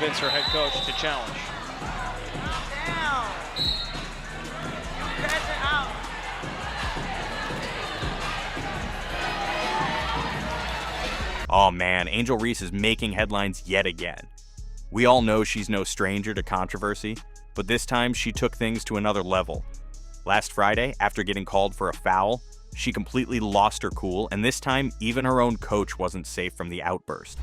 Convince her head coach to challenge. Oh man, Angel Reese is making headlines yet again. We all know she's no stranger to controversy, but this time she took things to another level. Last Friday, after getting called for a foul, she completely lost her cool, and this time even her own coach wasn't safe from the outburst.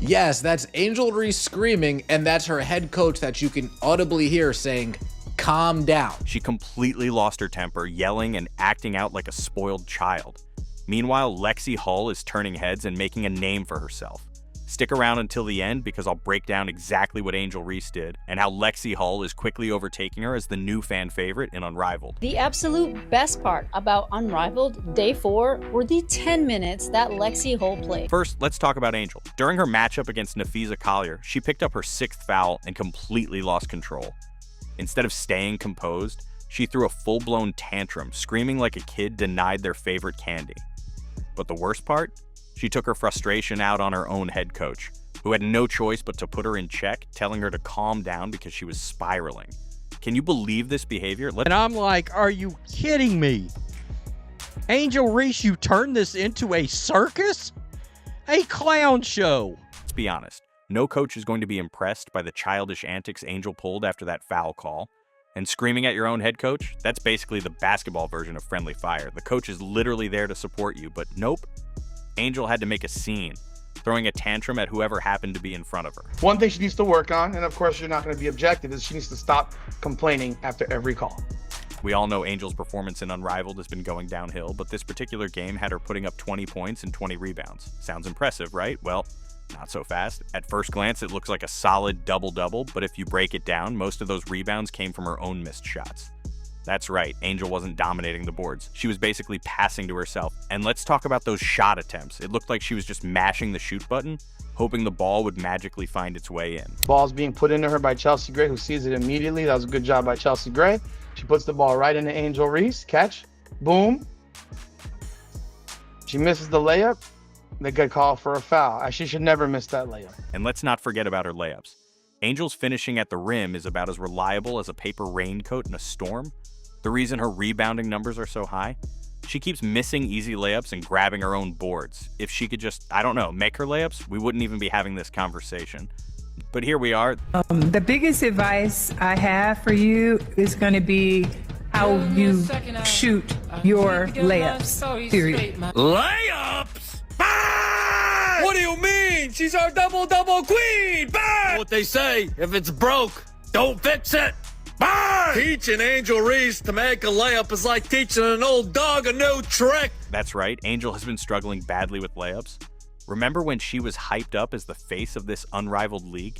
Yes, that's Angel Reese screaming, and that's her head coach that you can audibly hear saying, "Calm down." She completely lost her temper, yelling and acting out like a spoiled child. Meanwhile, Lexi Hull is turning heads and making a name for herself. Stick around until the end because I'll break down exactly what Angel Reese did and how Lexi Hull is quickly overtaking her as the new fan favorite in Unrivaled. The absolute best part about Unrivaled Day 4 were the 10 minutes that Lexi Hull played. First, let's talk about Angel. During her matchup against Nafisa Collier, she picked up her 6th foul and completely lost control. Instead of staying composed, she threw a full-blown tantrum, screaming like a kid denied their favorite candy. But the worst part? She took her frustration out on her own head coach, who had no choice but to put her in check, telling her to calm down because she was spiraling. Can you believe this behavior? And I'm like, are you kidding me? Angel Reese, you turned this into a circus? A clown show. Let's be honest. No coach is going to be impressed by the childish antics Angel pulled after that foul call. And screaming at your own head coach? That's basically the basketball version of friendly fire. The coach is literally there to support you, but nope. Angel had to make a scene, throwing a tantrum at whoever happened to be in front of her. One thing she needs to work on, and of course you're not going to be objective, is she needs to stop complaining after every call. We all know Angel's performance in Unrivaled has been going downhill, but this particular game had her putting up 20 points and 20 rebounds. Sounds impressive, right? Well, not so fast. At first glance, it looks like a solid double-double, but if you break it down, most of those rebounds came from her own missed shots. That's right, Angel wasn't dominating the boards. She was basically passing to herself. And let's talk about those shot attempts. It looked like she was just mashing the shoot button, hoping the ball would magically find its way in. Ball's being put into her by Chelsea Gray, who sees it immediately. That was a good job by Chelsea Gray. She puts the ball right into Angel Reese. Catch. Boom. She misses the layup. They get called for a foul. She should never miss that layup. And let's not forget about her layups. Angel's finishing at the rim is about as reliable as a paper raincoat in a storm. The reason her rebounding numbers are so high? She keeps missing easy layups and grabbing her own boards. If she could just, I don't know, make her layups, we wouldn't even be having this conversation. But here we are. The biggest advice I have for you is going to be how you shoot your layups, period. Layups? Bang! What do you mean? She's our double-double queen! Bang! What they say, if it's broke, don't fix it! Bang! Teaching Angel Reese to make a layup is like teaching an old dog a new trick. That's right, Angel has been struggling badly with layups. Remember when she was hyped up as the face of this unrivaled league?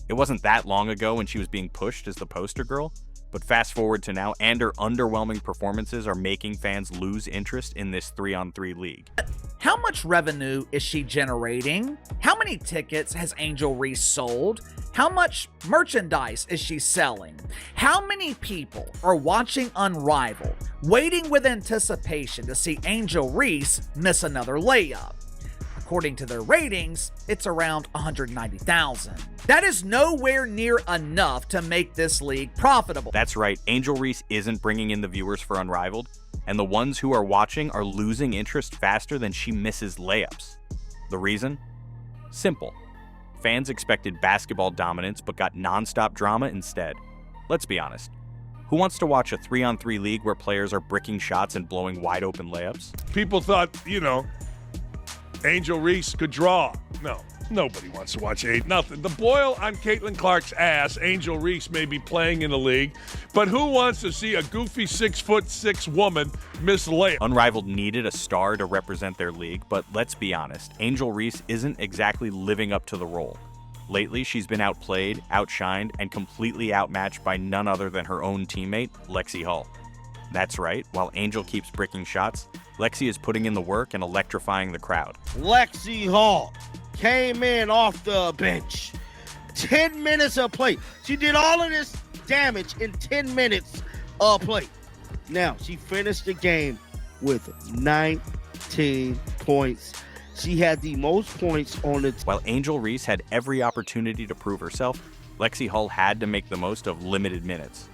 It wasn't that long ago when she was being pushed as the poster girl. But fast forward to now, and her underwhelming performances are making fans lose interest in this 3-on-3 league. How much revenue is she generating? How many tickets has Angel Reese sold? How much merchandise is she selling? How many people are watching Unrivaled, waiting with anticipation to see Angel Reese miss another layup? According to their ratings, it's around 190,000. That is nowhere near enough to make this league profitable. That's right, Angel Reese isn't bringing in the viewers for Unrivaled, and the ones who are watching are losing interest faster than she misses layups. The reason? Simple. Fans expected basketball dominance but got nonstop drama instead. Let's be honest. Who wants to watch a 3-on-3 league where players are bricking shots and blowing wide open layups? People thought, Angel Reese could draw. No, nobody wants to watch nothing. The boil on Caitlin Clark's ass, Angel Reese may be playing in the league, but who wants to see a goofy 6'6" woman miss layup? Unrivaled needed a star to represent their league, but let's be honest, Angel Reese isn't exactly living up to the role. Lately, she's been outplayed, outshined, and completely outmatched by none other than her own teammate, Lexi Hull. That's right, while Angel keeps bricking shots, Lexi is putting in the work and electrifying the crowd. Lexi Hull came in off the bench. 10 minutes of play. She did all of this damage in 10 minutes of play. Now, she finished the game with 19 points. She had the most points on the While Angel Reese had every opportunity to prove herself, Lexi Hull had to make the most of limited minutes.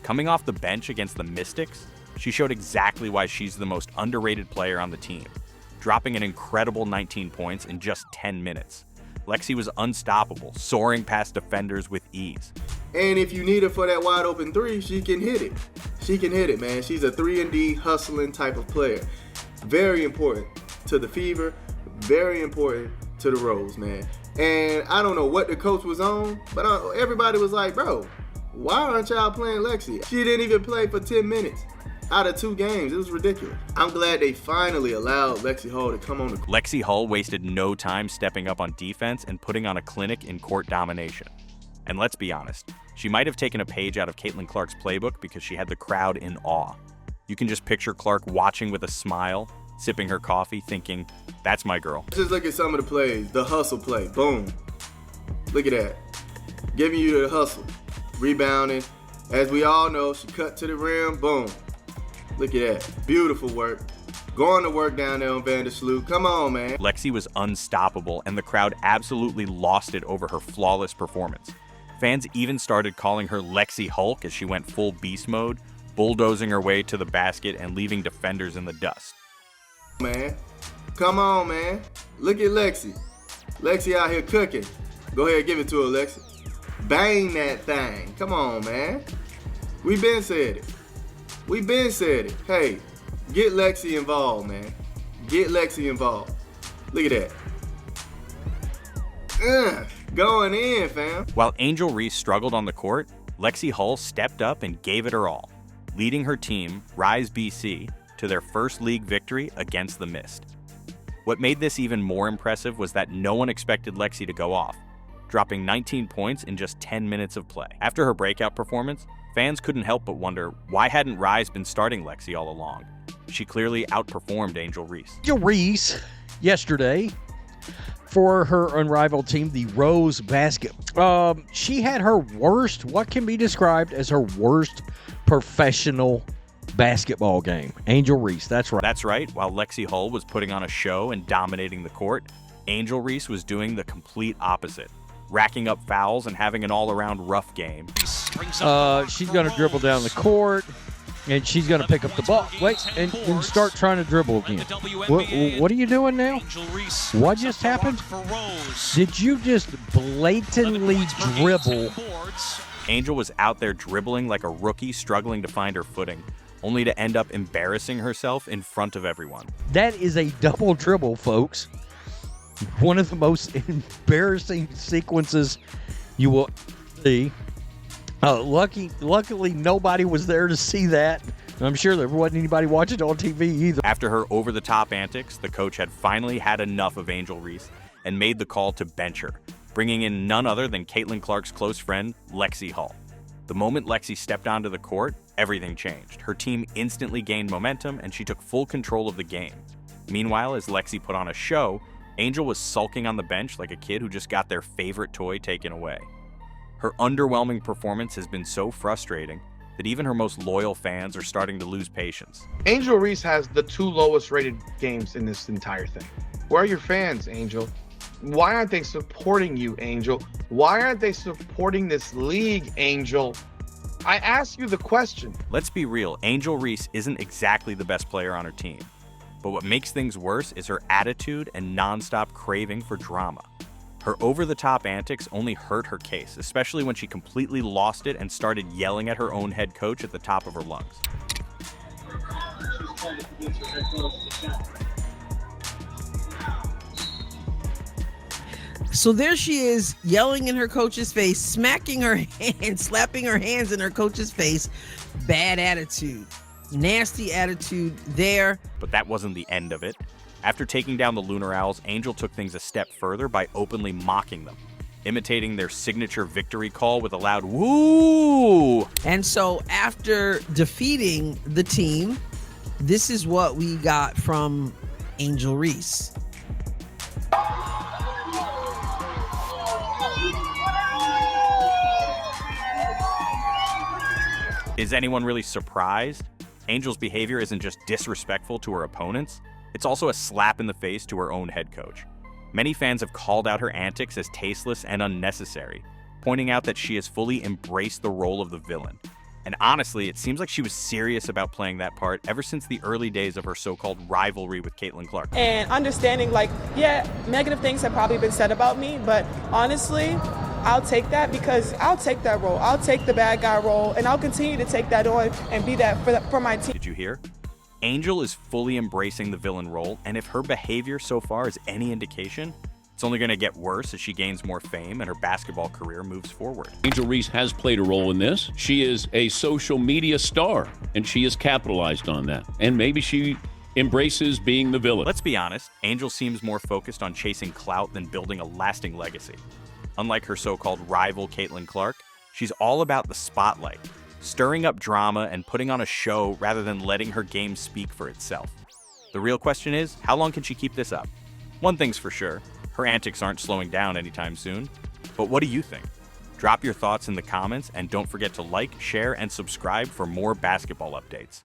Coming off the bench against the Mystics, she showed exactly why she's the most underrated player on the team, dropping an incredible 19 points in just 10 minutes. Lexi was unstoppable, soaring past defenders with ease. And if you need her for that wide open three, she can hit it. She can hit it, man. She's a 3-and-D hustling type of player. Very important to the Fever, very important to the Rose, man. And I don't know what the coach was on, but everybody was like, bro, why aren't y'all playing Lexi? She didn't even play for 10 minutes out of 2 games. It was ridiculous. I'm glad they finally allowed Lexi Hull to come on the court. Lexi Hull wasted no time stepping up on defense and putting on a clinic in court domination. And let's be honest, she might have taken a page out of Caitlin Clark's playbook because she had the crowd in awe. You can just picture Clark watching with a smile, sipping her coffee, thinking, that's my girl. Just look at some of the plays. The hustle play, boom. Look at that. Giving you the hustle. Rebounding. As we all know, she cut to the rim, boom. Look at that. Beautiful work. Going to work down there on Vandersloot. Come on, man. Lexi was unstoppable, and the crowd absolutely lost it over her flawless performance. Fans even started calling her Lexi Hulk as she went full beast mode, bulldozing her way to the basket and leaving defenders in the dust. Man, come on, man. Look at Lexi. Lexi out here cooking. Go ahead, give it to her, Lexi. Bang that thing. Come on, man. We been said it. We been said it. Hey, get Lexi involved, man. Get Lexi involved. Look at that. Going in, fam. While Angel Reese struggled on the court, Lexi Hull stepped up and gave it her all, leading her team, Rise BC, to their first league victory against the Mist. What made this even more impressive was that no one expected Lexi to go off, dropping 19 points in just 10 minutes of play. After her breakout performance, fans couldn't help but wonder, why hadn't Rise been starting Lexi all along? She clearly outperformed Angel Reese. Angel Reese, yesterday, for her unrivaled team, the Rose Basket. She had her worst, what can be described as her worst professional basketball game. Angel Reese, that's right. That's right. While Lexi Hull was putting on a show and dominating the court, Angel Reese was doing the complete opposite, racking up fouls and having an all-around rough game. She's going to dribble down the court, and she's going to pick up the ball. Wait, and start trying to dribble again. What are you doing now? What just happened? Did you just blatantly dribble? Angel was out there dribbling like a rookie struggling to find her footing, only to end up embarrassing herself in front of everyone. That is a double dribble, folks. One of the most embarrassing sequences you will see. Luckily, nobody was there to see that. I'm sure there wasn't anybody watching on TV either. After her over-the-top antics, the coach had finally had enough of Angel Reese and made the call to bench her, bringing in none other than Caitlin Clark's close friend, Lexi Hull. The moment Lexi stepped onto the court, everything changed. Her team instantly gained momentum, and she took full control of the game. Meanwhile, as Lexi put on a show, Angel was sulking on the bench like a kid who just got their favorite toy taken away. Her underwhelming performance has been so frustrating that even her most loyal fans are starting to lose patience. Angel Reese has the 2 lowest rated games in this entire thing. Where are your fans, Angel? Why aren't they supporting you, Angel? Why aren't they supporting this league, Angel? I ask you the question. Let's be real, Angel Reese isn't exactly the best player on her team. But what makes things worse is her attitude and nonstop craving for drama. Her over-the-top antics only hurt her case, especially when she completely lost it and started yelling at her own head coach at the top of her lungs. So there she is, yelling in her coach's face, smacking her hand, slapping her hands in her coach's face. Bad attitude. Nasty attitude there. But that wasn't the end of it. After taking down the Lunar Owls, Angel took things a step further by openly mocking them, imitating their signature victory call with a loud woo! And so after defeating the team, this is what we got from Angel Reese. Is anyone really surprised? Angel's behavior isn't just disrespectful to her opponents, it's also a slap in the face to her own head coach. Many fans have called out her antics as tasteless and unnecessary, pointing out that she has fully embraced the role of the villain. And honestly, it seems like she was serious about playing that part ever since the early days of her so-called rivalry with Caitlin Clark. And understanding, like, yeah, negative things have probably been said about me, but honestly, I'll take that because I'll take that role. I'll take the bad guy role, and I'll continue to take that on and be that for my team. Did you hear? Angel is fully embracing the villain role, and if her behavior so far is any indication, it's only going to get worse as she gains more fame and her basketball career moves forward. Angel Reese has played a role in this. She is a social media star, and she has capitalized on that. And maybe she embraces being the villain. Let's be honest, Angel seems more focused on chasing clout than building a lasting legacy. Unlike her so-called rival Caitlin Clark, she's all about the spotlight, stirring up drama and putting on a show rather than letting her game speak for itself. The real question is, how long can she keep this up? One thing's for sure, her antics aren't slowing down anytime soon. But what do you think? Drop your thoughts in the comments and don't forget to like, share, and subscribe for more basketball updates.